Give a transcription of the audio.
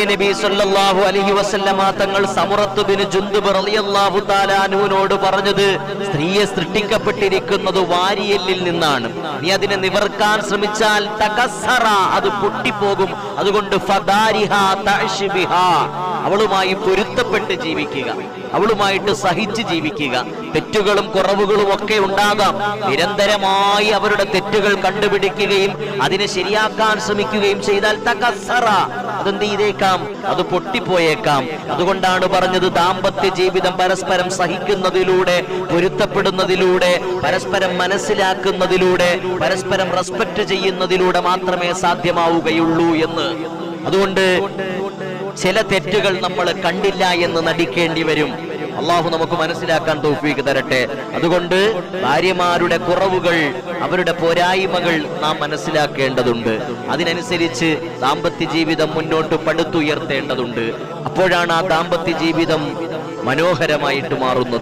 പുണ്യനബി സല്ലല്ലാഹു അലൈഹി വസല്ലമ തങ്ങൾ സമുറത്ത് ബിൻ ജുന്ദുബ് റളിയല്ലാഹു തആല അൻഹുവിനോട് പറഞ്ഞത്, സ്ത്രീയെ സൃഷ്ടിക്കപ്പെട്ടിരിക്കുന്നത് വാരിയെല്ലിൽ നിന്നാണ്. നീ അതിനെ നിവർക്കാൻ ശ്രമിച്ചാൽ തകസ്സറ, അത് പൊട്ടിപ്പോകും. അതുകൊണ്ട് ഫദാരിഹാ തഅശ്ബിഹാ, അവളുമായി പൊരുത്തപ്പെട്ട് ജീവിക്കുക, അവളുമായിട്ട് സഹിച്ച് ജീവിക്കുക. തെറ്റുകളും കുറവുകളും ഒക്കെ ഉണ്ടാകാം. നിരന്തരമായി അവരുടെ തെറ്റുകൾ കണ്ടുപിടിക്കുകയും അതിനെ ശരിയാക്കാൻ ശ്രമിക്കുകയും ചെയ്താൽ തകസ്സറ, അതെന്ത് ചെയ്തേക്കാം, അത് പൊട്ടിപ്പോയേക്കാം. അതുകൊണ്ടാണ് പറഞ്ഞത്, ദാമ്പത്യ ജീവിതം പരസ്പരം സഹിക്കുന്നതിലൂടെ, പൊരുത്തപ്പെടുന്നതിലൂടെ, പരസ്പരം മനസ്സിലാക്കുന്നതിലൂടെ, പരസ്പരം റെസ്പെക്ട് ചെയ്യുന്നതിലൂടെ മാത്രമേ സാധ്യമാവുകയുള്ളൂ എന്ന്. അതുകൊണ്ട് ചില തെറ്റുകൾ നമ്മൾ കണ്ടില്ല എന്ന് നടിക്കേണ്ടി വരും. അള്ളാഹു നമുക്ക് മനസ്സിലാക്കാൻ തൗഫീഖ് തരട്ടെ. അതുകൊണ്ട് ഭാര്യമാരുടെ കുറവുകൾ, അവരുടെ പോരായ്മകൾ നാം മനസ്സിലാക്കേണ്ടതുണ്ട്. അതിനനുസരിച്ച് ദാമ്പത്യ ജീവിതം മുന്നോട്ട് പടുത്തുയർത്തേണ്ടതുണ്ട്. അപ്പോഴാണ് ആ ദാമ്പത്യ ജീവിതം മനോഹരമായിട്ട് മാറുന്നത്.